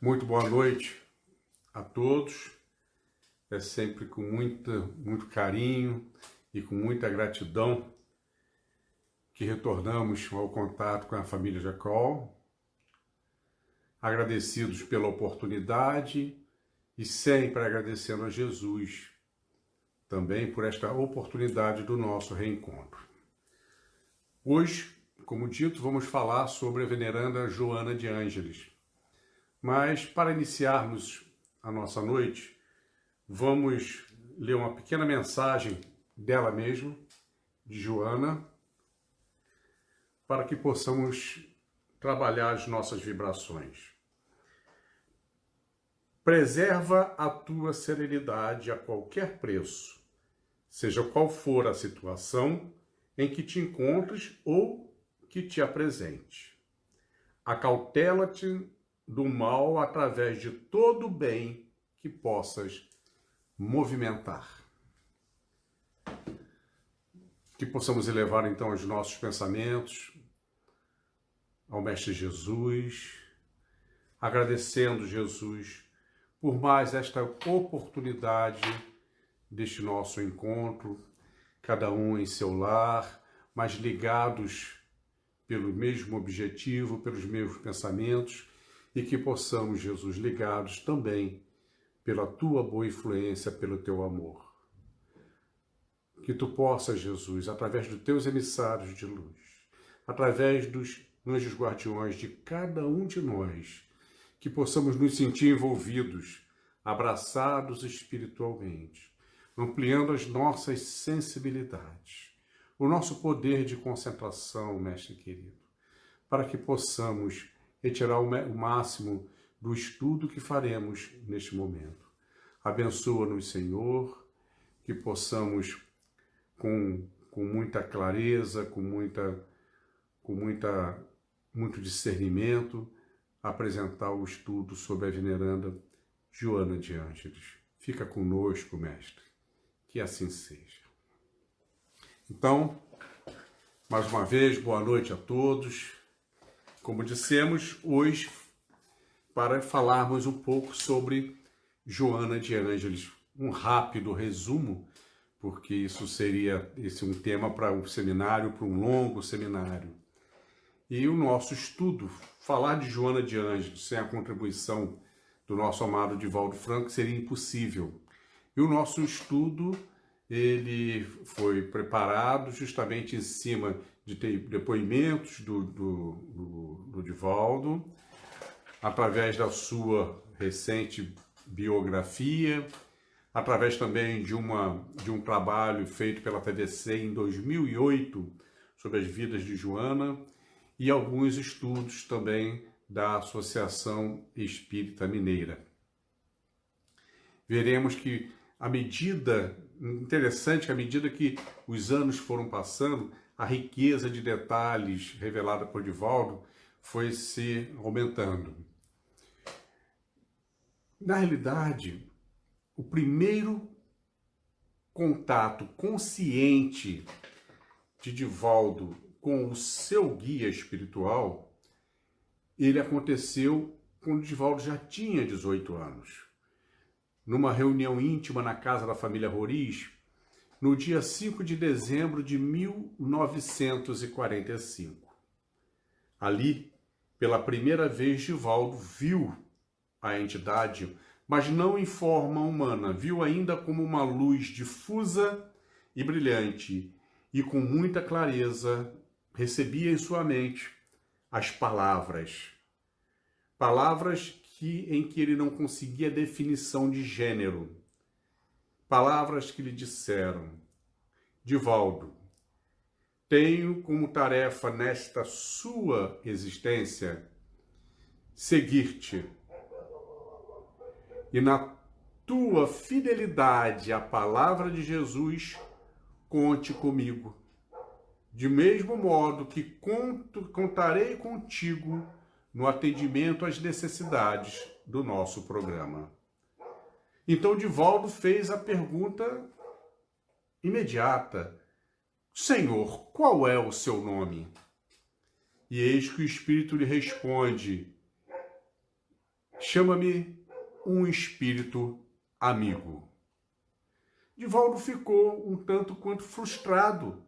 Muito boa noite a todos. É sempre com muito carinho e com muita gratidão que retornamos ao contato com a família Jacol, agradecidos pela oportunidade e sempre agradecendo a Jesus também por esta oportunidade do nosso reencontro. Hoje, como dito, vamos falar sobre a veneranda Joana de Ângeles. Mas, para iniciarmos a nossa noite, vamos ler uma pequena mensagem dela mesma, de Joana, para que possamos trabalhar as nossas vibrações. Preserva a tua serenidade a qualquer preço, seja qual for a situação em que te encontres ou que te apresente. Acautela-te do mal através de todo o bem que possas movimentar. Que possamos elevar então os nossos pensamentos ao Mestre Jesus, agradecendo Jesus por mais esta oportunidade deste nosso encontro, cada um em seu lar, mas ligados pelo mesmo objetivo, pelos mesmos pensamentos, e que possamos, Jesus, ligados também pela tua boa influência, pelo teu amor. Que tu possas, Jesus, através dos teus emissários de luz, através dos anjos guardiões de cada um de nós, que possamos nos sentir envolvidos, abraçados espiritualmente, ampliando as nossas sensibilidades, o nosso poder de concentração, Mestre querido, para que possamos retirar o máximo do estudo que faremos neste momento. Abençoa-nos, Senhor, que possamos, com muita clareza, com muito discernimento, apresentar o estudo sobre a veneranda Joana de Ângeles. Fica conosco, Mestre, que assim seja. Então, mais uma vez, boa noite a todos. Como dissemos, hoje, para falarmos um pouco sobre Joana de Ângeles, um rápido resumo, porque isso seria um tema para um seminário, para um longo seminário. E o nosso estudo, falar de Joana de Ângeles sem a contribuição do nosso amado Divaldo Franco seria impossível. E o nosso estudo, ele foi preparado justamente em cima de depoimentos do Divaldo, através da sua recente biografia, através também de um trabalho feito pela TVC em 2008 sobre as vidas de Joana e alguns estudos também da Associação Espírita Mineira. Veremos que interessante que à medida que os anos foram passando, a riqueza de detalhes revelada por Divaldo foi se aumentando. Na realidade, o primeiro contato consciente de Divaldo com o seu guia espiritual, ele aconteceu quando Divaldo já tinha 18 anos. Numa reunião íntima na casa da família Roriz, no dia 5 de dezembro de 1945. Ali, pela primeira vez, Divaldo viu a entidade, mas não em forma humana, viu ainda como uma luz difusa e brilhante, e com muita clareza recebia em sua mente as palavras em que ele não conseguia definição de gênero, palavras que lhe disseram: Divaldo, tenho como tarefa nesta sua existência seguir-te, e na tua fidelidade à palavra de Jesus, conte comigo, de mesmo modo que contarei contigo no atendimento às necessidades do nosso programa. Então Divaldo fez a pergunta imediata: Senhor, qual é o seu nome? E eis que o Espírito lhe responde: chama-me um espírito amigo. Divaldo ficou um tanto quanto frustrado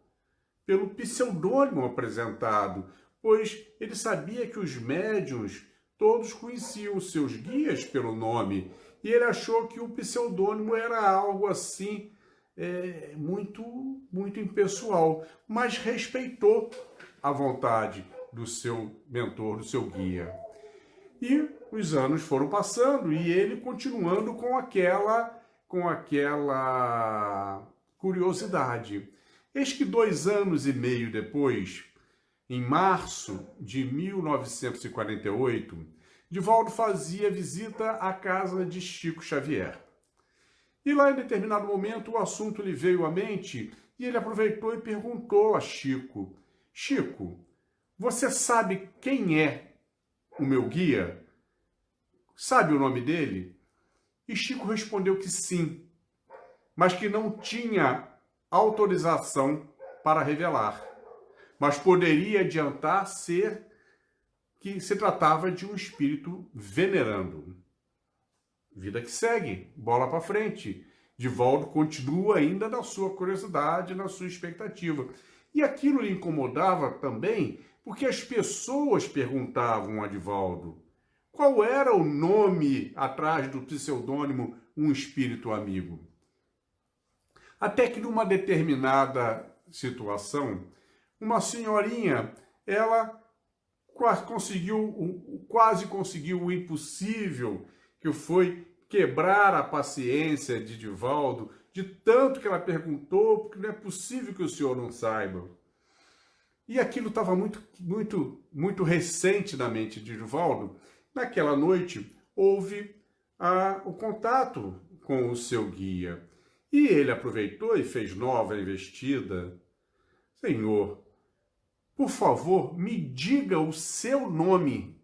pelo pseudônimo apresentado, pois ele sabia que os médiuns todos conheciam os seus guias pelo nome, e ele achou que o pseudônimo era algo assim muito impessoal, mas respeitou a vontade do seu mentor, do seu guia. E os anos foram passando e ele continuando com aquela curiosidade. Eis que 2 anos e meio depois, em março de 1948, Divaldo fazia visita à casa de Chico Xavier. E lá, em determinado momento, o assunto lhe veio à mente e ele aproveitou e perguntou a Chico: Chico, você sabe quem é o meu guia? Sabe o nome dele? E Chico respondeu que sim, mas que não tinha autorização para revelar. Mas poderia adiantar que se tratava de um espírito venerando. Vida que segue, bola para frente. Divaldo continua ainda na sua curiosidade, na sua expectativa. E aquilo lhe incomodava também, porque as pessoas perguntavam a Divaldo qual era o nome atrás do pseudônimo Um Espírito Amigo. Até que numa determinada situação, uma senhorinha, ela quase conseguiu o impossível, que foi quebrar a paciência de Divaldo, de tanto que ela perguntou, porque não é possível que o senhor não saiba. E aquilo estava muito recente na mente de Divaldo. Naquela noite, houve o contato com o seu guia. E ele aproveitou e fez nova investida. Senhor, por favor, me diga o seu nome.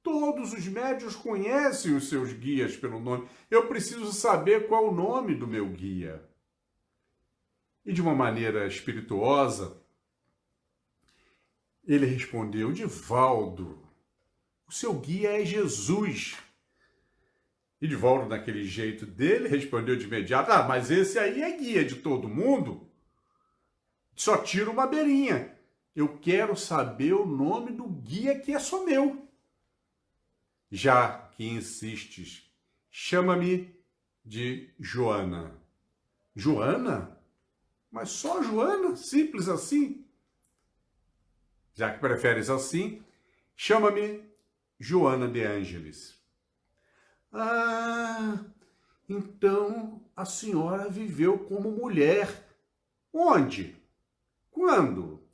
Todos os médiuns conhecem os seus guias pelo nome. Eu preciso saber qual o nome do meu guia. E de uma maneira espirituosa, ele respondeu: Divaldo, o seu guia é Jesus. E Divaldo, naquele jeito dele, respondeu de imediato: mas esse aí é guia de todo mundo. Só tira uma beirinha. Eu quero saber o nome do guia que é só meu. Já que insistes, chama-me de Joana. Joana? Mas só Joana? Simples assim? Já que preferes assim, chama-me Joana de Ângeles. Ah, então a senhora viveu como mulher. Onde? Quando?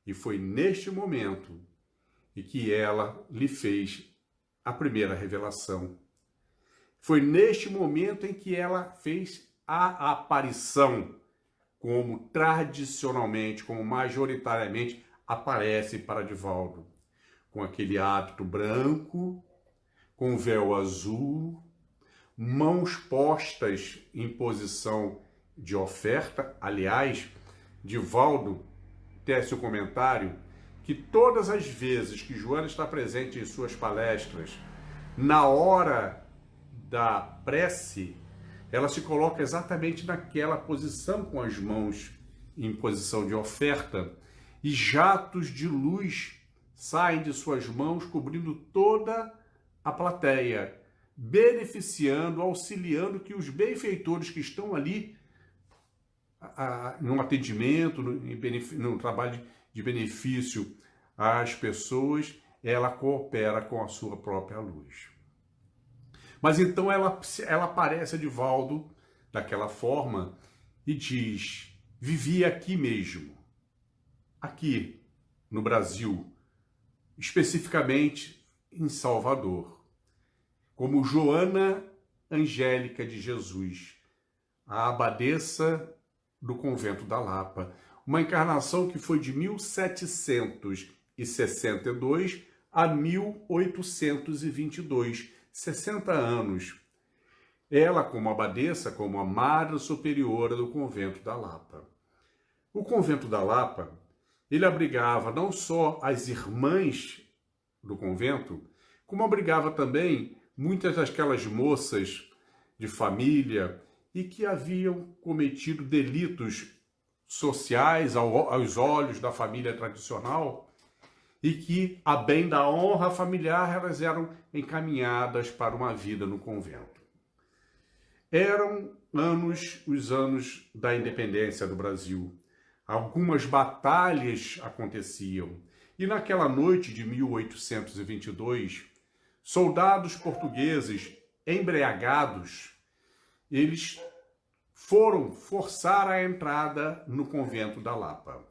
E foi neste momento em que ela lhe fez a primeira revelação. Foi neste momento em que ela fez a aparição, como tradicionalmente, como majoritariamente aparece para Divaldo, com aquele hábito branco, com véu azul, mãos postas em posição de oferta. Aliás, Divaldo tece o comentário que todas as vezes que Joana está presente em suas palestras, na hora da prece, ela se coloca exatamente naquela posição, com as mãos em posição de oferta, e jatos de luz saem de suas mãos, cobrindo toda a plateia, beneficiando, auxiliando que os benfeitores que estão ali no atendimento, no trabalho de benefício às pessoas, ela coopera com a sua própria luz. Mas então ela aparece a Divaldo daquela forma e diz: vivia aqui mesmo, aqui no Brasil, especificamente em Salvador, como Joana Angélica de Jesus, a abadesa do convento da Lapa, uma encarnação que foi de 1762 a 1822, 60 anos. Ela como abadesa, como a madre superiora do convento da Lapa. O convento da Lapa, ele abrigava não só as irmãs do convento, como abrigava também muitas daquelas moças de família e que haviam cometido delitos sociais aos olhos da família tradicional e que, a bem da honra familiar, elas eram encaminhadas para uma vida no convento. Eram os anos da independência do Brasil. Algumas batalhas aconteciam e naquela noite de 1822, soldados portugueses embriagados, eles foram forçar a entrada no convento da Lapa.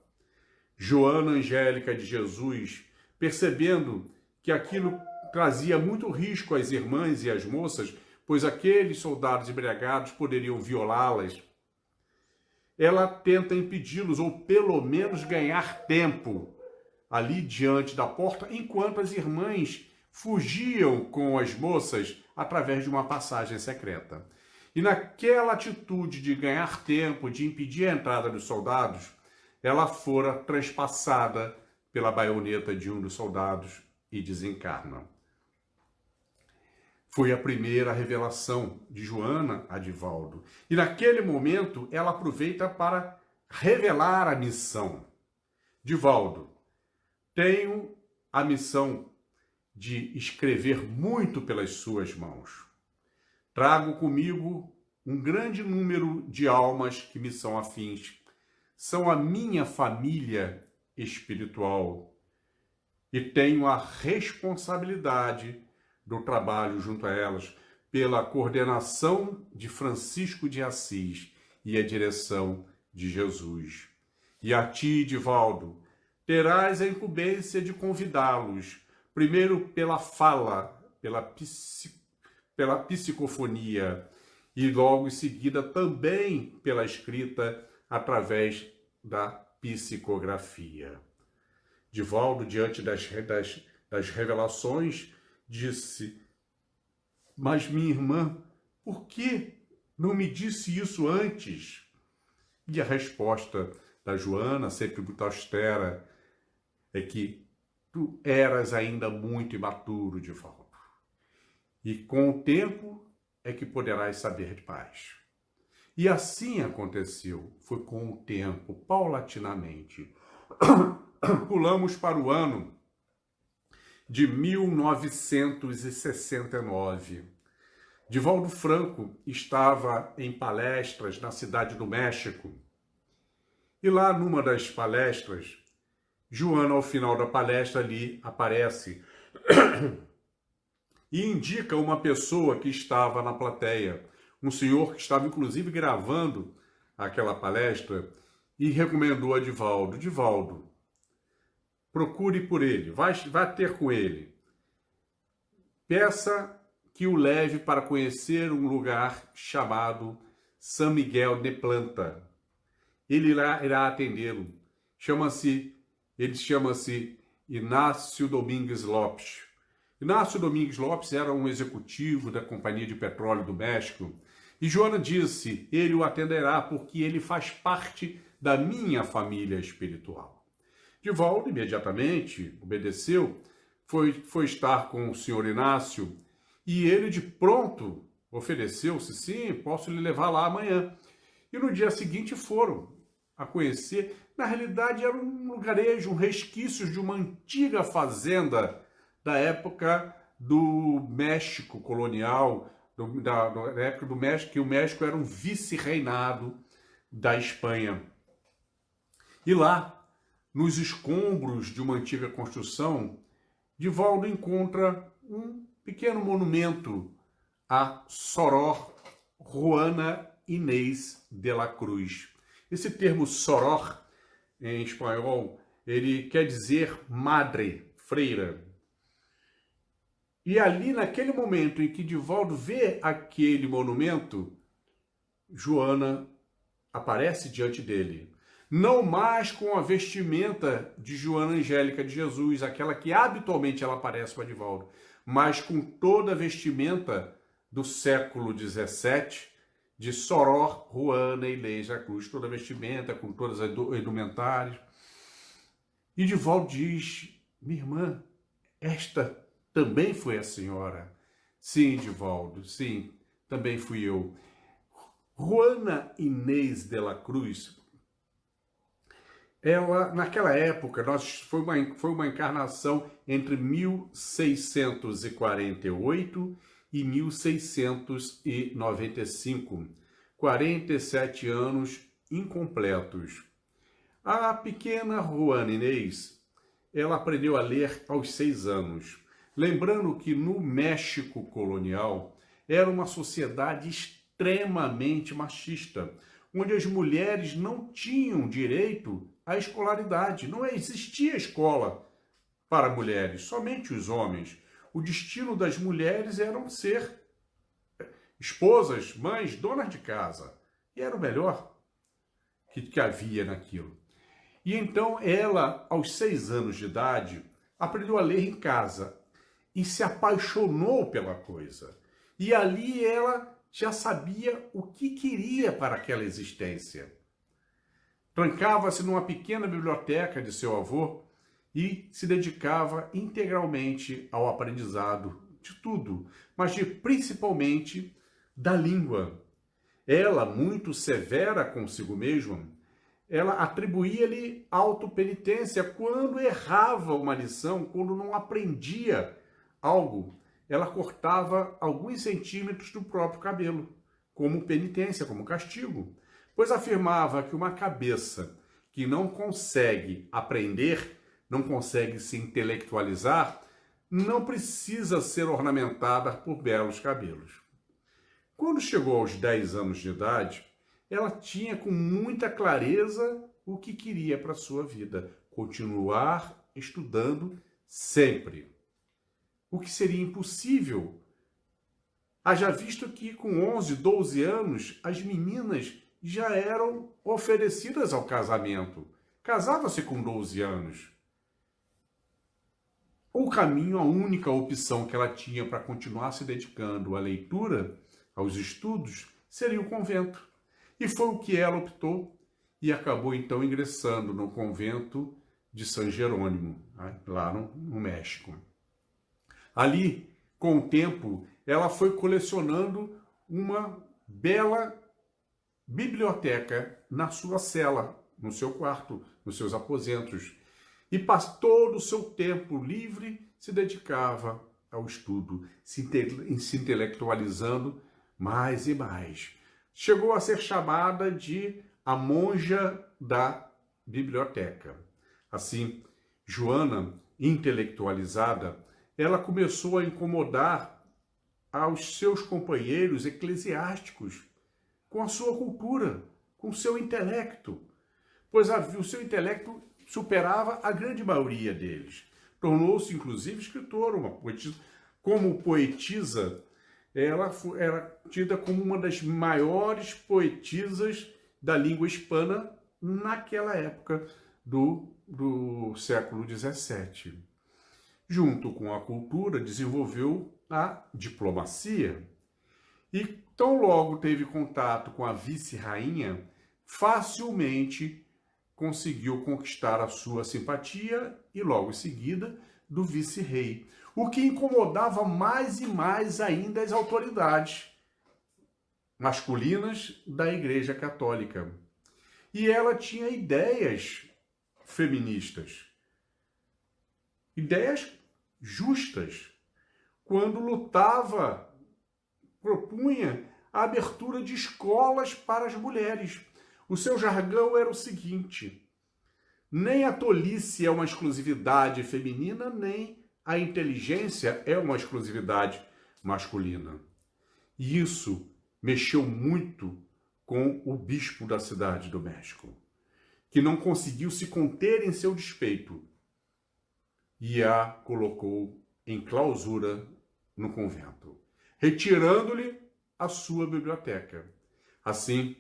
Joana Angélica de Jesus, percebendo que aquilo trazia muito risco às irmãs e às moças, pois aqueles soldados embriagados poderiam violá-las, ela tenta impedi-los, ou pelo menos ganhar tempo ali diante da porta, enquanto as irmãs fugiam com as moças através de uma passagem secreta. E naquela atitude de ganhar tempo, de impedir a entrada dos soldados, ela fora transpassada pela baioneta de um dos soldados e desencarna. Foi a primeira revelação de Joana a Divaldo. E naquele momento ela aproveita para revelar a missão. Divaldo, tenho a missão de escrever muito pelas suas mãos. Trago comigo um grande número de almas que me são afins. São a minha família espiritual e tenho a responsabilidade do trabalho junto a elas pela coordenação de Francisco de Assis e a direção de Jesus. E a ti, Divaldo, terás a incumbência de convidá-los, primeiro pela fala, pela psicofonia, e logo em seguida também pela escrita através da psicografia. Divaldo, diante das revelações, disse: mas minha irmã, por que não me disse isso antes? E a resposta da Joana, sempre muito austera, é que tu eras ainda muito imaturo, Divaldo. E com o tempo é que poderás saber de paz. E assim aconteceu, foi com o tempo, paulatinamente. Pulamos para o ano de 1969. Divaldo Franco estava em palestras na cidade do México. E lá, numa das palestras, Joana, ao final da palestra, ali aparece e indica uma pessoa que estava na plateia, um senhor que estava inclusive gravando aquela palestra, e recomendou a Divaldo: Divaldo, procure por ele, vai ter com ele. Peça que o leve para conhecer um lugar chamado San Miguel de Planta. Ele irá atendê-lo. Ele chama-se Inácio Domingues Lopes. Inácio Domingues Lopes era um executivo da Companhia de Petróleo do México. E Joana disse: ele o atenderá porque ele faz parte da minha família espiritual. Divaldo imediatamente obedeceu, foi estar com o senhor Inácio e ele de pronto ofereceu-se: sim, posso lhe levar lá amanhã. E no dia seguinte foram a conhecer. Na realidade era um lugarejo, um resquício de uma antiga fazenda da época do México colonial, da época do México, que o México era um vice-reinado da Espanha. E lá, nos escombros de uma antiga construção, Divaldo encontra um pequeno monumento a Soror Juana Inês de la Cruz. Esse termo Soror, em espanhol, ele quer dizer madre, freira. E ali, naquele momento em que Divaldo vê aquele monumento, Joana aparece diante dele. Não mais com a vestimenta de Joana Angélica de Jesus, aquela que habitualmente ela aparece para Divaldo, mas com toda a vestimenta do século XVII, de Soror Juana Inês da Cruz, toda a vestimenta, com todas as indumentárias. E Divaldo diz: minha irmã, esta também foi a senhora. Sim, Divaldo, sim, também fui eu. Juana Inês de la Cruz, ela, naquela época, foi uma encarnação entre 1648 e 1695, 47 anos incompletos. A pequena Juana Inês, ela aprendeu a ler aos 6 anos. Lembrando que no México colonial era uma sociedade extremamente machista, onde as mulheres não tinham direito à escolaridade. Não existia escola para mulheres, somente os homens. O destino das mulheres era ser esposas, mães, donas de casa. E era o melhor que havia naquilo. E então ela, aos 6 anos de idade, aprendeu a ler em casa e se apaixonou pela coisa. E ali ela já sabia o que queria para aquela existência. Trancava-se numa pequena biblioteca de seu avô e se dedicava integralmente ao aprendizado de tudo, mas principalmente da língua. Ela, muito severa consigo mesma, ela atribuía-lhe autopenitência quando errava uma lição, quando não aprendia algo. Ela cortava alguns centímetros do próprio cabelo, como penitência, como castigo, pois afirmava que uma cabeça que não consegue aprender, não consegue se intelectualizar, não precisa ser ornamentada por belos cabelos. Quando chegou aos 10 anos de idade, ela tinha com muita clareza o que queria para a sua vida: continuar estudando sempre. O que seria impossível. Haja visto que com 11, 12 anos, as meninas já eram oferecidas ao casamento. Casava-se com 12 anos. O caminho, a única opção que ela tinha para continuar se dedicando à leitura, aos estudos, seria o convento. E foi o que ela optou e acabou então ingressando no convento de San Jerônimo, lá no México. Ali, com o tempo, ela foi colecionando uma bela biblioteca na sua cela, no seu quarto, nos seus aposentos. E todo o seu tempo livre se dedicava ao estudo, se intelectualizando mais e mais. Chegou a ser chamada de a monja da biblioteca. Assim, Joana, intelectualizada, ela começou a incomodar aos seus companheiros eclesiásticos com a sua cultura, com o seu intelecto, pois o seu intelecto superava a grande maioria deles. Tornou-se, inclusive, escritora, uma poetisa. Como poetisa, ela era tida como uma das maiores poetisas da língua hispana naquela época do século XVII. Junto com a cultura, desenvolveu a diplomacia. E tão logo teve contato com a vice-rainha, facilmente conseguiu conquistar a sua simpatia e logo em seguida do vice-rei, o que incomodava mais e mais ainda as autoridades masculinas da Igreja Católica. E ela tinha ideias feministas, ideias justas, quando lutava, propunha a abertura de escolas para as mulheres. O seu jargão era o seguinte: nem a tolice é uma exclusividade feminina, nem a inteligência é uma exclusividade masculina. E isso mexeu muito com o bispo da cidade do México, que não conseguiu se conter em seu despeito e a colocou em clausura no convento, retirando-lhe a sua biblioteca. Assim,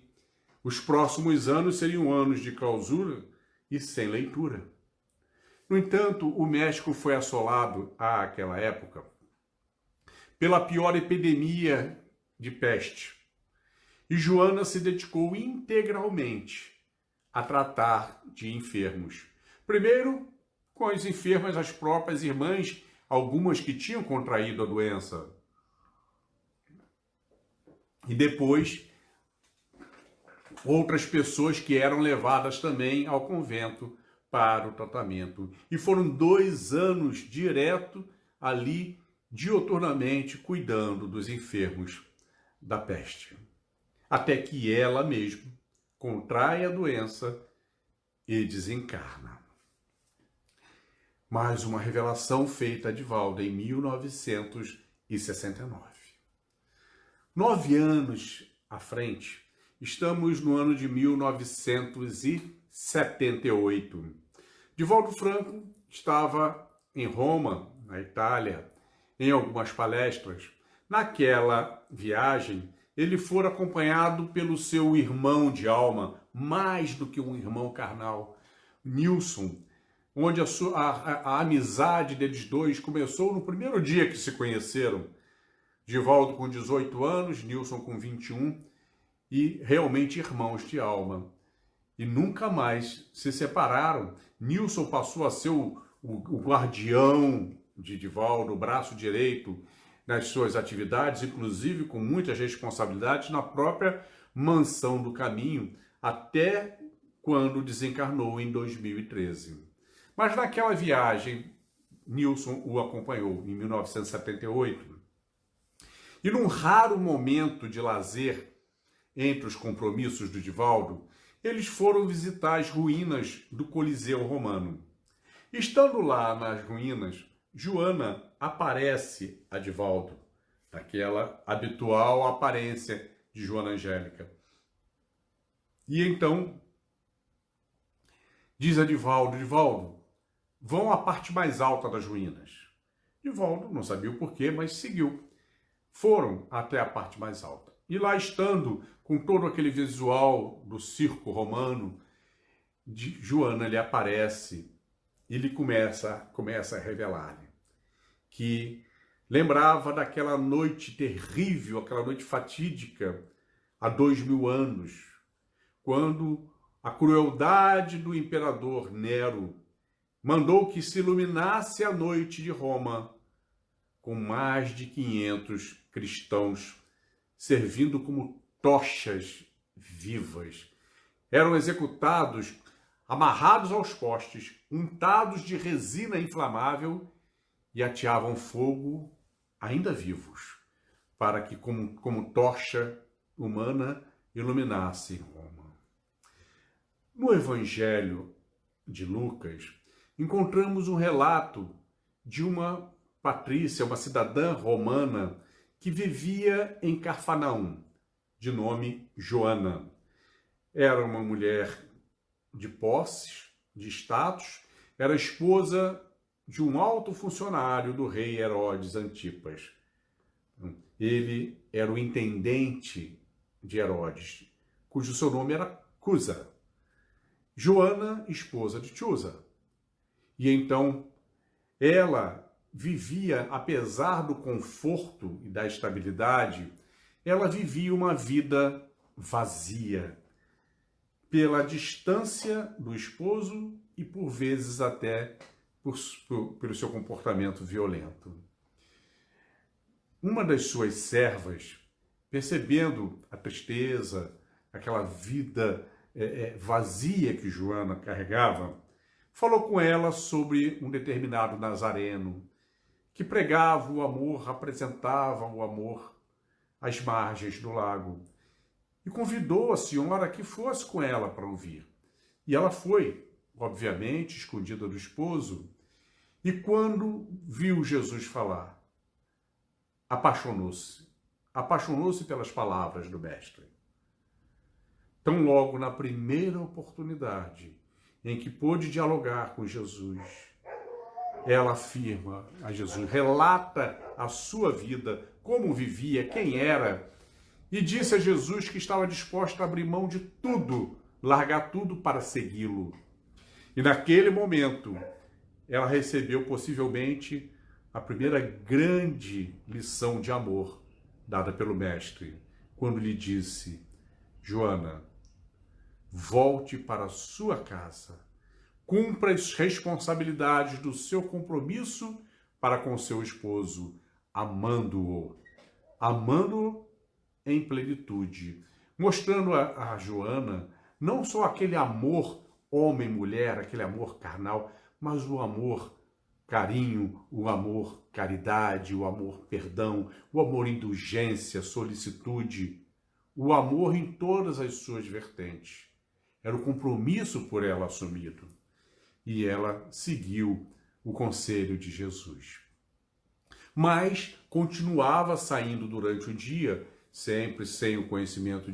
os próximos anos seriam anos de clausura e sem leitura. No entanto, o México foi assolado, àquela época, pela pior epidemia de peste. E Joana se dedicou integralmente a tratar de enfermos. Primeiro, com as enfermas, as próprias irmãs, algumas que tinham contraído a doença. E depois, outras pessoas que eram levadas também ao convento para o tratamento. E foram 2 anos direto ali, dioturnamente, cuidando dos enfermos da peste. Até que ela mesma contrai a doença e desencarna. Mais uma revelação feita a Divaldo em 1969. 9 anos à frente, estamos no ano de 1978. Divaldo Franco estava em Roma, na Itália, em algumas palestras. Naquela viagem, ele foi acompanhado pelo seu irmão de alma, mais do que um irmão carnal, Nilson, onde a amizade deles dois começou no primeiro dia que se conheceram. Divaldo com 18 anos, Nilson com 21, e realmente irmãos de alma. E nunca mais se separaram. Nilson passou a ser o guardião de Divaldo, o braço direito nas suas atividades, inclusive com muitas responsabilidades na própria Mansão do Caminho, até quando desencarnou em 2013. Mas naquela viagem, Nilson o acompanhou em 1978. E num raro momento de lazer entre os compromissos do Divaldo, eles foram visitar as ruínas do Coliseu Romano. Estando lá nas ruínas, Joana aparece a Divaldo, aquela habitual aparência de Joana Angélica. E então, diz a Divaldo, Divaldo, vão à parte mais alta das ruínas. Divaldo não sabia o porquê, mas seguiu. Foram até a parte mais alta. E lá estando, com todo aquele visual do circo romano, Joana lhe aparece e lhe começa a revelar-lhe que lembrava daquela noite terrível, aquela noite fatídica, há 2000 anos, quando a crueldade do imperador Nero mandou que se iluminasse a noite de Roma com mais de 500 cristãos servindo como tochas vivas. Eram executados, amarrados aos postes, untados de resina inflamável e ateavam fogo ainda vivos, para que como tocha humana iluminasse Roma. No Evangelho de Lucas, encontramos um relato de uma patrícia, uma cidadã romana que vivia em Cafarnaum, de nome Joana. Era uma mulher de posses, de status, era esposa de um alto funcionário do rei Herodes Antipas. Ele era o intendente de Herodes, cujo seu nome era Cusa. Joana, esposa de Chuza. E então, ela vivia, apesar do conforto e da estabilidade, ela vivia uma vida vazia, pela distância do esposo e, por vezes, até pelo seu comportamento violento. Uma das suas servas, percebendo a tristeza, aquela vida vazia que Joana carregava, falou com ela sobre um determinado nazareno que pregava o amor, apresentava o amor às margens do lago e convidou a senhora que fosse com ela para ouvir. E ela foi, obviamente, escondida do esposo, e quando viu Jesus falar, apaixonou-se pelas palavras do Mestre. Tão logo na primeira oportunidade em que pôde dialogar com Jesus, ela afirma a Jesus, relata a sua vida, como vivia, quem era, e disse a Jesus que estava disposta a abrir mão de tudo, largar tudo para segui-lo. E naquele momento, ela recebeu possivelmente a primeira grande lição de amor dada pelo Mestre, quando lhe disse, Joana, volte para a sua casa, cumpra as responsabilidades do seu compromisso para com seu esposo, amando-o em plenitude, mostrando a Joana não só aquele amor homem-mulher, aquele amor carnal, mas o amor carinho, o amor caridade, o amor perdão, o amor indulgência, solicitude, o amor em todas as suas vertentes. Era o compromisso por ela assumido. E ela seguiu o conselho de Jesus. Mas continuava saindo durante o dia, sempre sem o conhecimento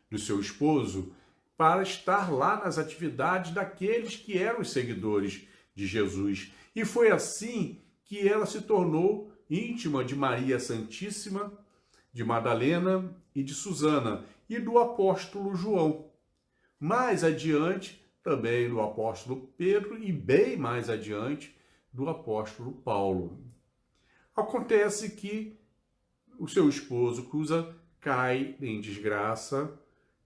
do seu esposo, para estar lá nas atividades daqueles que eram os seguidores de Jesus. E foi assim que ela se tornou íntima de Maria Santíssima, de Madalena e de Susana, e do apóstolo João. Mais adiante, também do apóstolo Pedro, e bem mais adiante, do apóstolo Paulo. Acontece que o seu esposo, Cusa, cai em desgraça,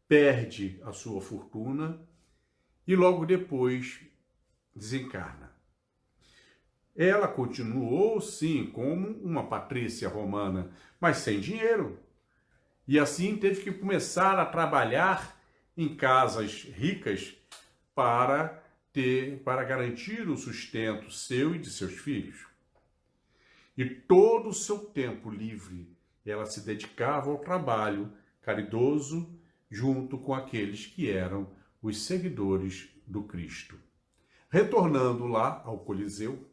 perde a sua fortuna e logo depois desencarna. Ela continuou, sim, como uma patrícia romana, mas sem dinheiro. E assim teve que começar a trabalhar em casas ricas para garantir o sustento seu e de seus filhos. E todo o seu tempo livre, ela se dedicava ao trabalho caridoso junto com aqueles que eram os seguidores do Cristo. Retornando lá ao Coliseu,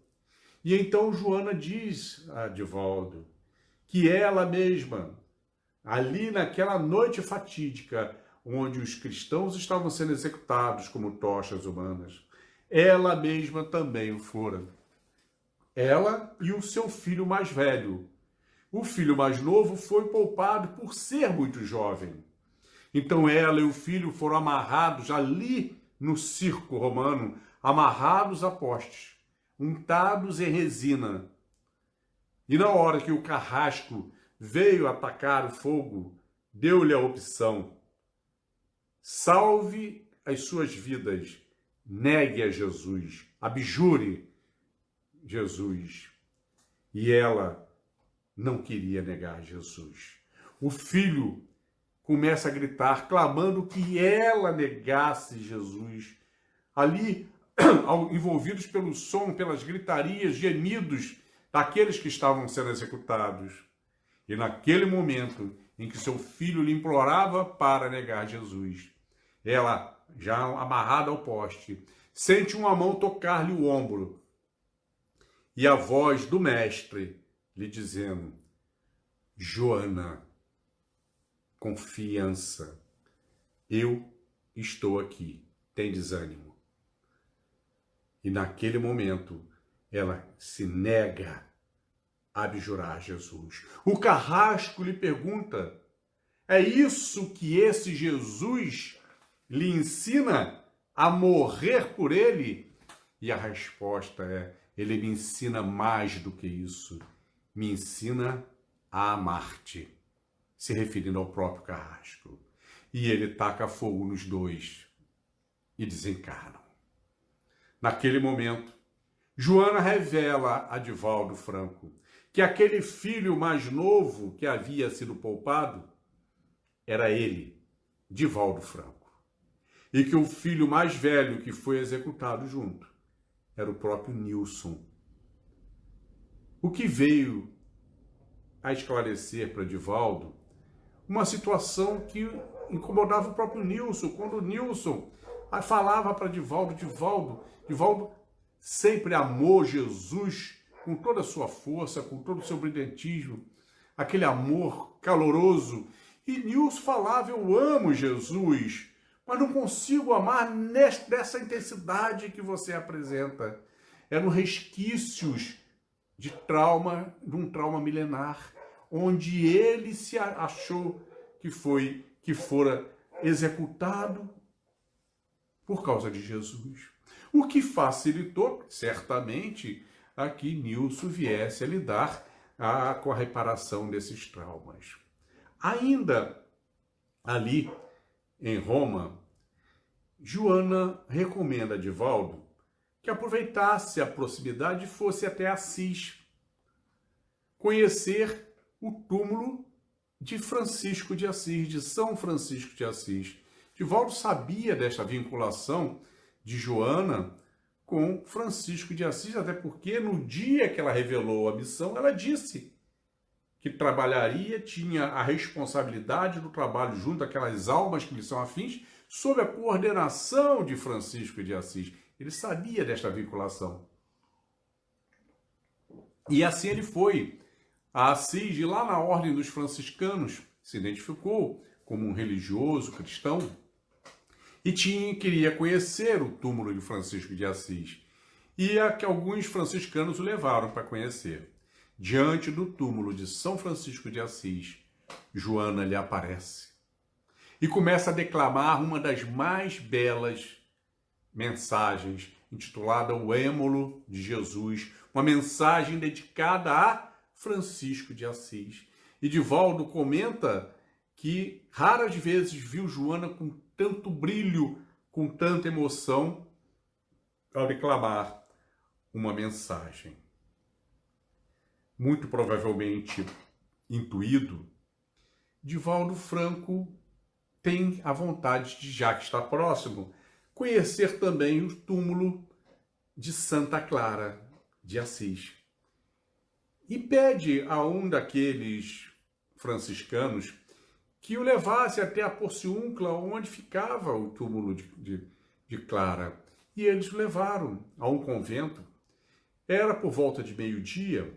e então Joana diz a Divaldo que ela mesma, ali naquela noite fatídica, onde os cristãos estavam sendo executados como tochas humanas, ela mesma também o fora. Ela e o seu filho mais velho. O filho mais novo foi poupado por ser muito jovem. Então ela e o filho foram amarrados ali no circo romano, amarrados a postes, untados em resina. E na hora que o carrasco veio atacar o fogo, deu-lhe a opção: salve as suas vidas, negue a Jesus, abjure Jesus. E ela não queria negar Jesus. O filho começa a gritar, clamando que ela negasse Jesus. Ali, envolvidos pelo som, pelas gritarias, gemidos daqueles que estavam sendo executados. E naquele momento em que seu filho lhe implorava para negar Jesus, ela, já amarrada ao poste, sente uma mão tocar-lhe o ombro. E a voz do mestre lhe dizendo: Joana, confiança, eu estou aqui, tem desânimo. E naquele momento ela se nega a abjurar Jesus. O carrasco lhe pergunta: é isso que esse Jesus lhe ensina a morrer por ele? E a resposta é: ele me ensina mais do que isso. Me ensina a amar-te. Se referindo ao próprio carrasco. E ele taca fogo nos dois e desencarnam. Naquele momento, Joana revela a Divaldo Franco que aquele filho mais novo que havia sido poupado era ele, Divaldo Franco. E que o filho mais velho que foi executado junto era o próprio Nilson. O que veio a esclarecer para Divaldo uma situação que incomodava o próprio Nilson. Quando o Nilson falava para Divaldo, Divaldo sempre amou Jesus com toda a sua força, com todo o seu brilhantismo, aquele amor caloroso. E Nilson falava: eu amo Jesus, mas não consigo amar nessa intensidade que você apresenta. Eram resquícios de um trauma milenar, onde ele se achou que fora executado por causa de Jesus. O que facilitou, certamente, a que Nilson viesse a lidar com a reparação desses traumas. Ainda ali, em Roma, Joana recomenda a Divaldo que aproveitasse a proximidade e fosse até Assis, conhecer o túmulo de Francisco de Assis, de São Francisco de Assis. Divaldo sabia desta vinculação de Joana com Francisco de Assis, até porque no dia que ela revelou a missão, ela disse que trabalharia, tinha a responsabilidade do trabalho junto àquelas almas que lhe são afins, sob a coordenação de Francisco de Assis. Ele sabia desta vinculação. E assim ele foi a Assis, e lá na ordem dos franciscanos, se identificou como um religioso cristão e queria conhecer o túmulo de Francisco de Assis. E a que alguns franciscanos o levaram para conhecer. Diante do túmulo de São Francisco de Assis, Joana lhe aparece e começa a declamar uma das mais belas mensagens, intitulada O Êmulo de Jesus, uma mensagem dedicada a Francisco de Assis. E Divaldo comenta que raras vezes viu Joana com tanto brilho, com tanta emoção, ao declamar uma mensagem. Muito provavelmente intuído, Divaldo Franco tem a vontade de, já que está próximo, conhecer também o túmulo de Santa Clara de Assis. E pede a um daqueles franciscanos que o levasse até a Porciúncula, onde ficava o túmulo de Clara. E eles o levaram a um convento. Era por volta de meio-dia.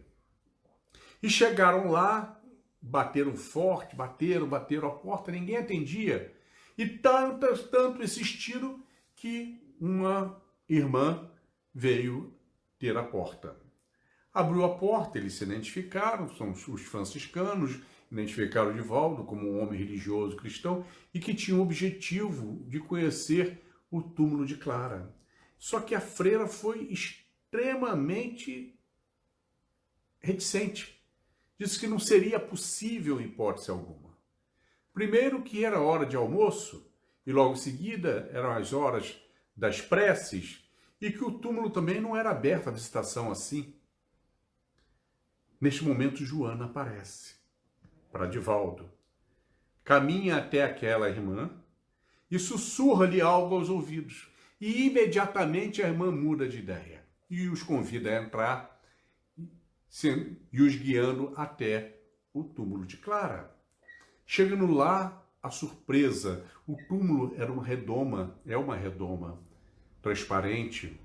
E chegaram lá, bateram forte, bateram a porta, ninguém atendia. E tanto insistiram que uma irmã veio ter a porta. Abriu a porta, eles se identificaram, são os franciscanos, identificaram Divaldo como um homem religioso cristão e que tinha o objetivo de conhecer o túmulo de Clara. Só que a freira foi extremamente reticente. Disse que não seria possível em hipótese alguma. Primeiro que era hora de almoço e logo em seguida eram as horas das preces e que o túmulo também não era aberto à visitação assim. Neste momento, Joana aparece para Divaldo, caminha até aquela irmã e sussurra-lhe algo aos ouvidos. E imediatamente a irmã muda de ideia e os convida a entrar e os guiando até o túmulo de Clara. Chegando lá, a surpresa, o túmulo era uma redoma transparente,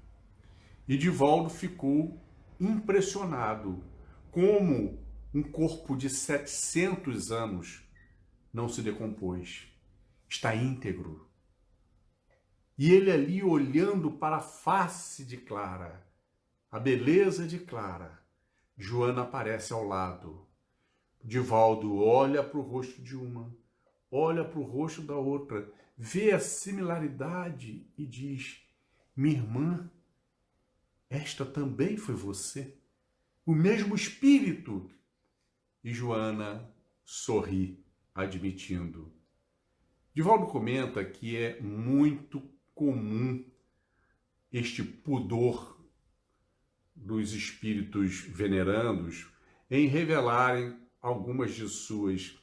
e Divaldo ficou impressionado como um corpo de 700 anos não se decompôs, está íntegro. E ele ali olhando para a face de Clara, a beleza de Clara, Joana aparece ao lado. Divaldo olha para o rosto de uma, olha para o rosto da outra, vê a similaridade e diz: minha irmã, esta também foi você? O mesmo espírito? E Joana sorri, admitindo. Divaldo comenta que é muito comum este pudor dos espíritos venerandos em revelarem algumas de suas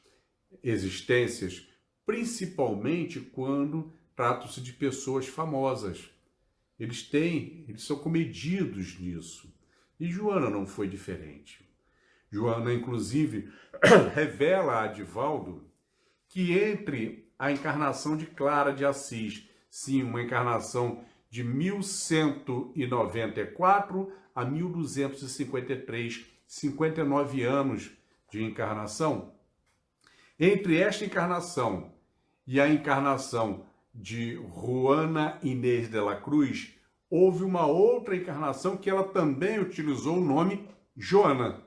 existências, principalmente quando tratam-se de pessoas famosas. Eles são comedidos nisso. E Joana não foi diferente. Joana, inclusive, revela a Divaldo que entre a encarnação de Clara de Assis, sim, uma encarnação de 1194 a 1253, 59 anos de encarnação. Entre esta encarnação e a encarnação de Juana Inês de la Cruz, houve uma outra encarnação que ela também utilizou o nome Joana,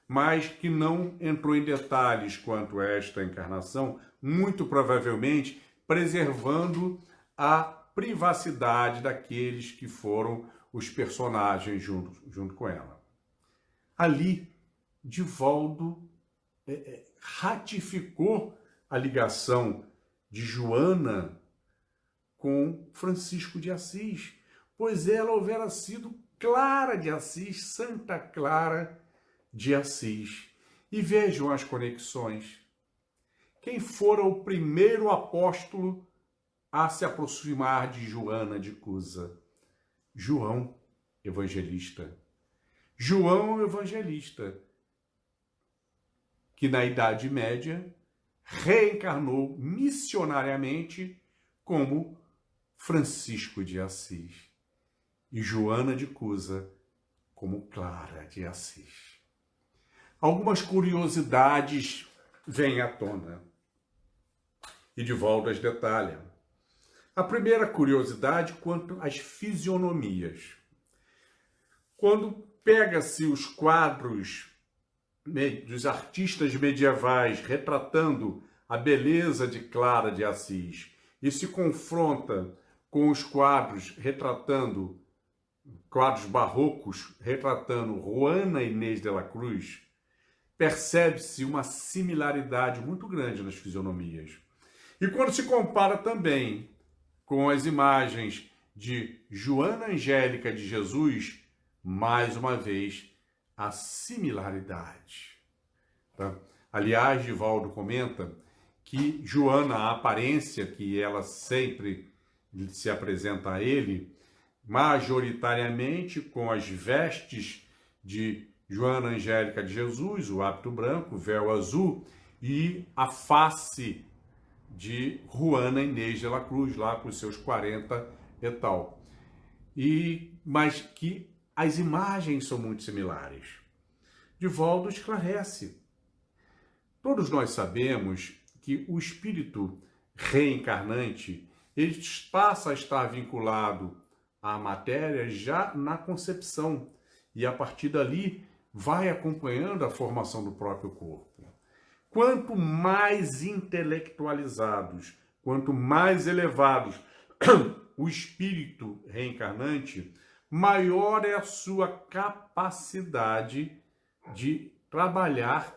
mas que não entrou em detalhes quanto a esta encarnação, muito provavelmente preservando a privacidade daqueles que foram os personagens junto com ela. Ali, Divaldo ratificou a ligação de Joana com Francisco de Assis, pois ela houvera sido Clara de Assis, Santa Clara de Assis. E vejam as conexões. quem fora o primeiro apóstolo a se aproximar de Joana de Cusa? João Evangelista. João Evangelista, que na Idade Média reencarnou missionariamente como Francisco de Assis e Joana de Cusa como Clara de Assis. Algumas curiosidades vêm à tona e Divaldo as detalha. A primeira curiosidade quanto às fisionomias. Quando pega-se os quadros dos artistas medievais retratando a beleza de Clara de Assis e se confronta com os quadros barrocos retratando Juana Inês de la Cruz, percebe-se uma similaridade muito grande nas fisionomias. E quando se compara também com as imagens de Joana Angélica de Jesus, mais uma vez, a similaridade. Tá? Aliás, Divaldo comenta que Joana, a aparência que ela sempre se apresenta a ele, majoritariamente com as vestes de Joana Angélica de Jesus, o hábito branco, o véu azul, e a face de Juana Inês de la Cruz, lá com os seus 40 e tal. Mas que as imagens são muito similares. Divaldo esclarece. Todos nós sabemos que o espírito reencarnante ele passa a estar vinculado à matéria já na concepção e a partir dali vai acompanhando a formação do próprio corpo. Quanto mais intelectualizados, quanto mais elevados o espírito reencarnante, maior é a sua capacidade de trabalhar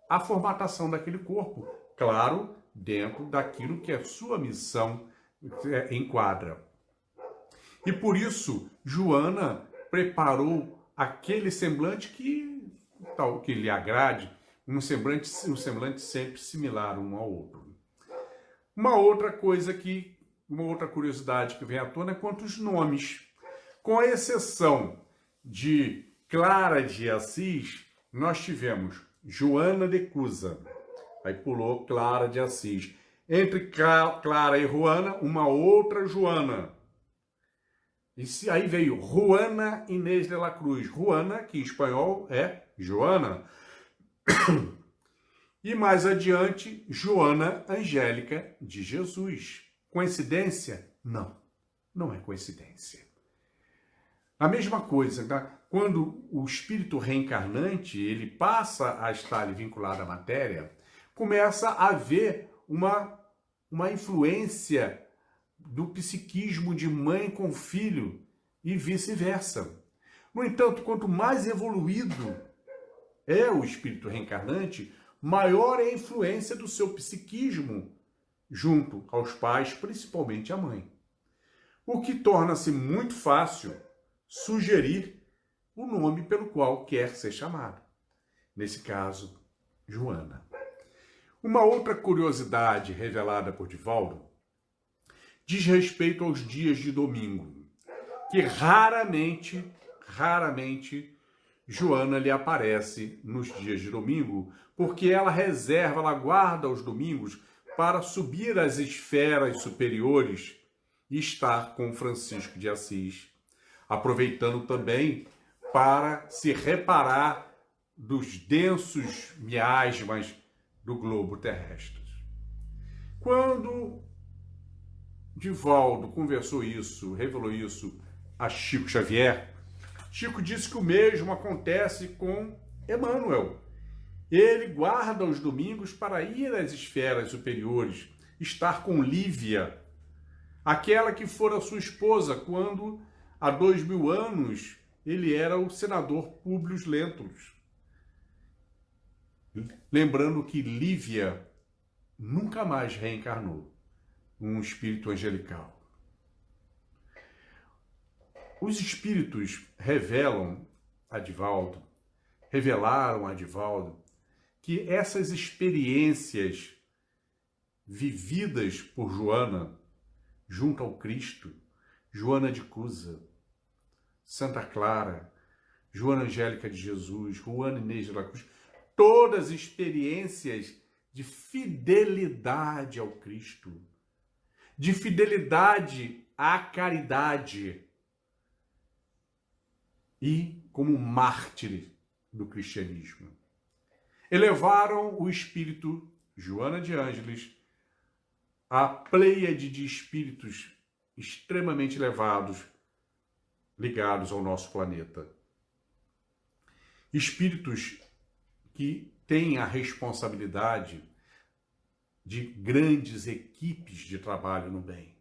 a formatação daquele corpo. Claro, dentro daquilo que a sua missão enquadra. E por isso, Joana preparou aquele semblante que lhe agrade, um semblante sempre similar um ao outro. Uma outra curiosidade que vem à tona é quanto aos nomes. Com a exceção de Clara de Assis, nós tivemos Joana de Cusa, aí pulou Clara de Assis. Entre Clara e Juana, uma outra Joana. E aí veio Juana Inês de la Cruz. Juana, que em espanhol é Joana. E mais adiante, Joana Angélica de Jesus. Coincidência? Não, não é coincidência. A mesma coisa, tá? Quando o espírito reencarnante ele passa a estar vinculado à matéria, começa a haver uma influência do psiquismo de mãe com filho e vice-versa. No entanto, quanto mais evoluído é o espírito reencarnante, maior é a influência do seu psiquismo junto aos pais, principalmente à mãe. O que torna-se muito fácil sugerir o nome pelo qual quer ser chamado. Nesse caso, Joana. Uma outra curiosidade revelada por Divaldo diz respeito aos dias de domingo, que raramente Joana lhe aparece nos dias de domingo, porque ela guarda os domingos para subir às esferas superiores e estar com Francisco de Assis, aproveitando também para se reparar dos densos miasmas do globo terrestre. Quando Divaldo revelou isso a Chico Xavier, Chico disse que o mesmo acontece com Emmanuel. Ele guarda os domingos para ir às esferas superiores, estar com Lívia, aquela que fora sua esposa quando, há 2000 anos, ele era o senador Públio Lentulus. Lembrando que Lívia nunca mais reencarnou um espírito angelical. Os espíritos revelaram a Divaldo que essas experiências vividas por Joana, junto ao Cristo, Joana de Cusa, Santa Clara, Joana Angélica de Jesus, Juana Inês de la Cruz, todas experiências de fidelidade ao Cristo, de fidelidade à caridade e como mártires do cristianismo. Elevaram o espírito Joana de Ângeles à pleiade de espíritos extremamente elevados ligados ao nosso planeta. Espíritos que têm a responsabilidade de grandes equipes de trabalho no bem.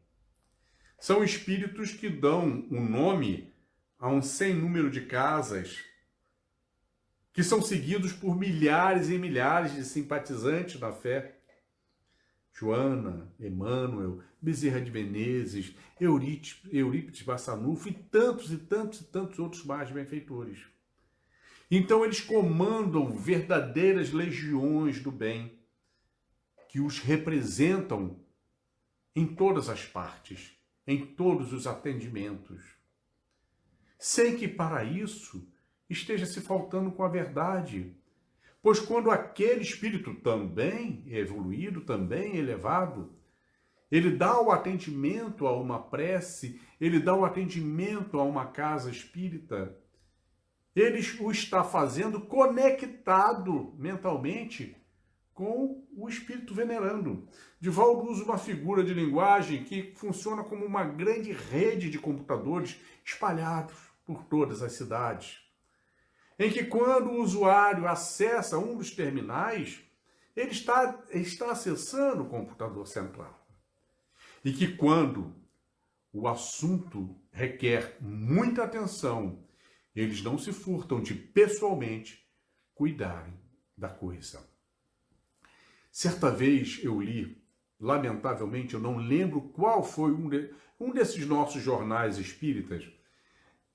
São espíritos que dão um nome a um sem número de casas que são seguidos por milhares e milhares de simpatizantes da fé. Joana, Emmanuel, Bezerra de Menezes, Eurípides Bassanufo e tantos outros mais benfeitores. Então eles comandam verdadeiras legiões do bem que os representam em todas as partes, em todos os atendimentos, sem que para isso esteja se faltando com a verdade. Pois quando aquele espírito também evoluído, também elevado, ele dá o atendimento a uma prece, ele dá o atendimento a uma casa espírita, ele o está fazendo conectado mentalmente com o espírito venerando. Divaldo usa uma figura de linguagem que funciona como uma grande rede de computadores espalhados por todas as cidades, em que quando o usuário acessa um dos terminais, ele está acessando o computador central. E que quando o assunto requer muita atenção, eles não se furtam de pessoalmente cuidarem da coisa. Certa vez eu li, lamentavelmente eu não lembro qual foi um desses nossos jornais espíritas,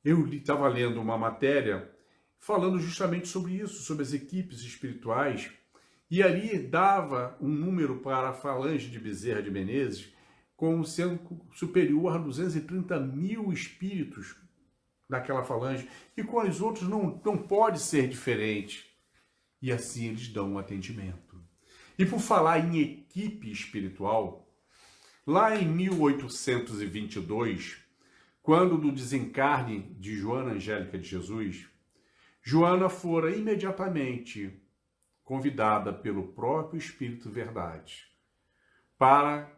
eu estava lendo uma matéria falando justamente sobre isso, sobre as equipes espirituais, e ali dava um número para a falange de Bezerra de Menezes como sendo superior a 230 mil espíritos daquela falange, e com os outros não pode ser diferente. E assim eles dão um atendimento. E por falar em equipe espiritual, lá em 1822, quando do desencarne de Joana Angélica de Jesus, Joana fora imediatamente convidada pelo próprio Espírito Verdade para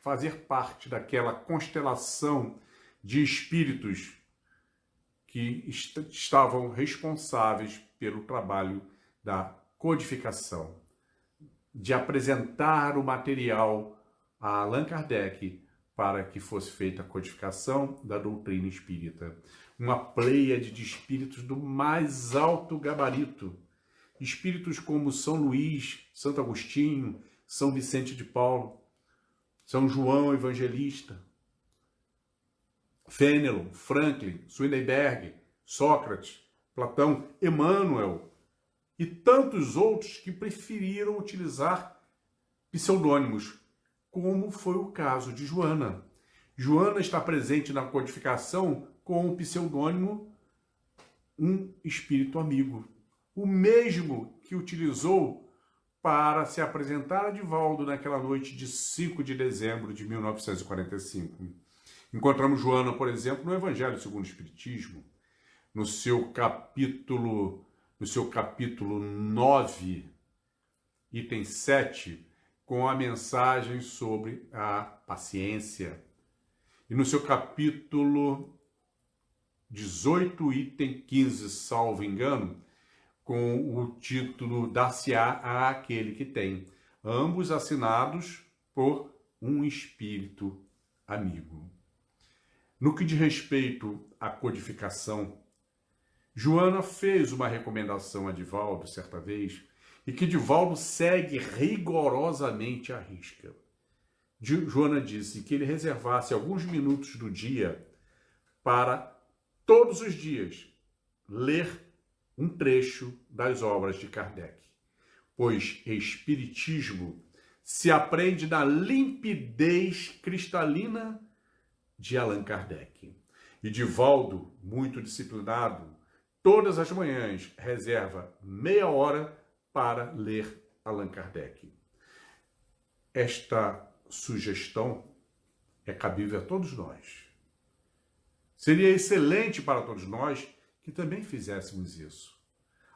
fazer parte daquela constelação de espíritos que estavam responsáveis pelo trabalho da codificação, de apresentar o material a Allan Kardec para que fosse feita a codificação da doutrina espírita. Uma pleiade de espíritos do mais alto gabarito. Espíritos como São Luís, Santo Agostinho, São Vicente de Paulo, São João Evangelista, Fenelon, Franklin, Swedenborg, Sócrates, Platão, Emmanuel e tantos outros que preferiram utilizar pseudônimos, como foi o caso de Joana. Joana está presente na codificação com o pseudônimo Um Espírito Amigo, o mesmo que utilizou para se apresentar a Divaldo naquela noite de 5 de dezembro de 1945. Encontramos Joana, por exemplo, no Evangelho segundo o Espiritismo, no seu capítulo 9, item 7, com a mensagem sobre a paciência. E no seu capítulo 18, item 15, salvo engano, com o título Dar-se-á àquele que tem, ambos assinados por um espírito amigo. No que diz respeito à codificação, Joana fez uma recomendação a Divaldo certa vez, e que Divaldo segue rigorosamente à risca. Joana disse que ele reservasse alguns minutos do dia para, todos os dias, ler um trecho das obras de Kardec, pois Espiritismo se aprende na limpidez cristalina de Allan Kardec. E Divaldo, muito disciplinado, todas as manhãs reserva meia hora para ler Allan Kardec. Esta sugestão é cabível a todos nós. Seria excelente para todos nós que também fizéssemos isso.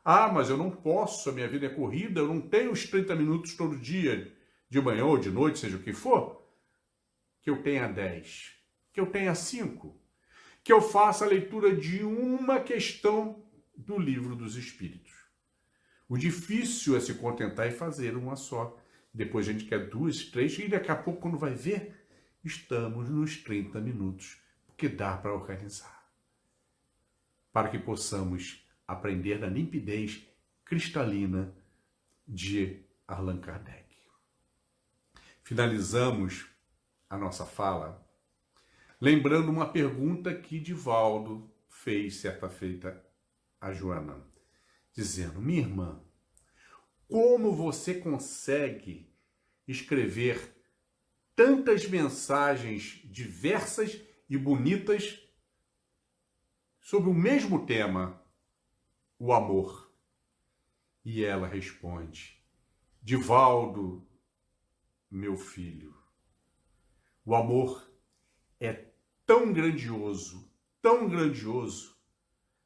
Ah, mas eu não posso, a minha vida é corrida, eu não tenho os 30 minutos todo dia, de manhã ou de noite, seja o que for. Que eu tenha 10, que eu tenha 5, que eu faça a leitura de uma questão do Livro dos Espíritos. O difícil é se contentar e fazer uma só. Depois a gente quer 2, 3, e daqui a pouco, quando vai ver, estamos nos 30 minutos, porque dá para organizar. Para que possamos aprender na limpidez cristalina de Allan Kardec. Finalizamos a nossa fala lembrando uma pergunta que Divaldo fez certa feita a Joana, dizendo: minha irmã, como você consegue escrever tantas mensagens diversas e bonitas sobre o mesmo tema, o amor? E ela responde: Divaldo, meu filho, o amor é tão grandioso,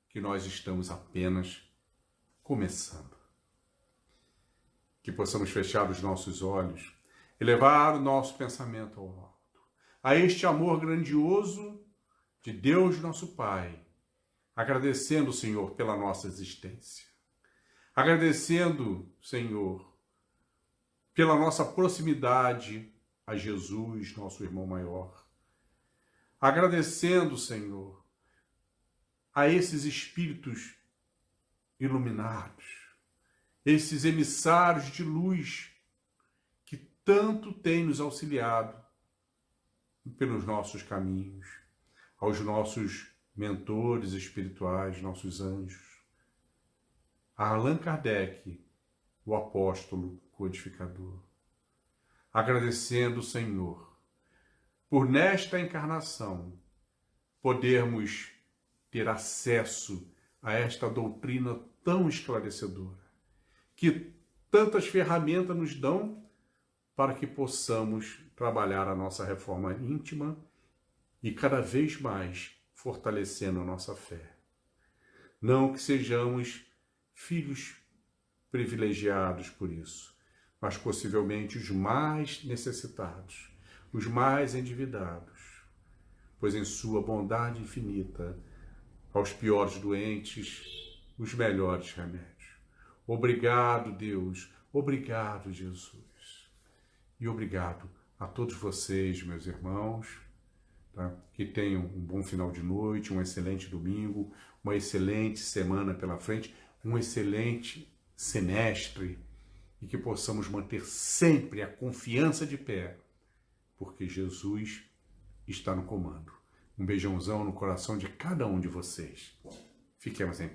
que nós estamos apenas começando. Que possamos fechar os nossos olhos, elevar o nosso pensamento ao alto, a este amor grandioso de Deus nosso Pai, agradecendo, Senhor, pela nossa existência, agradecendo, Senhor, pela nossa proximidade a Jesus, nosso irmão maior, agradecendo, Senhor, a esses espíritos iluminados, esses emissários de luz que tanto têm nos auxiliado pelos nossos caminhos, aos nossos mentores espirituais, nossos anjos, a Allan Kardec, o apóstolo codificador, agradecendo, Senhor, por nesta encarnação podermos ter acesso a esta doutrina tão esclarecedora, que tantas ferramentas nos dão para que possamos trabalhar a nossa reforma íntima e cada vez mais fortalecendo a nossa fé. Não que sejamos filhos privilegiados por isso, mas possivelmente os mais necessitados, os mais endividados, pois em sua bondade infinita, aos piores doentes, os melhores remédios. Obrigado, Deus. Obrigado, Jesus. E obrigado a todos vocês, meus irmãos, tá? Que tenham um bom final de noite, um excelente domingo, uma excelente semana pela frente, um excelente semestre, e que possamos manter sempre a confiança de pé, porque Jesus está no comando. Um beijãozão no coração de cada um de vocês. Fiquemos em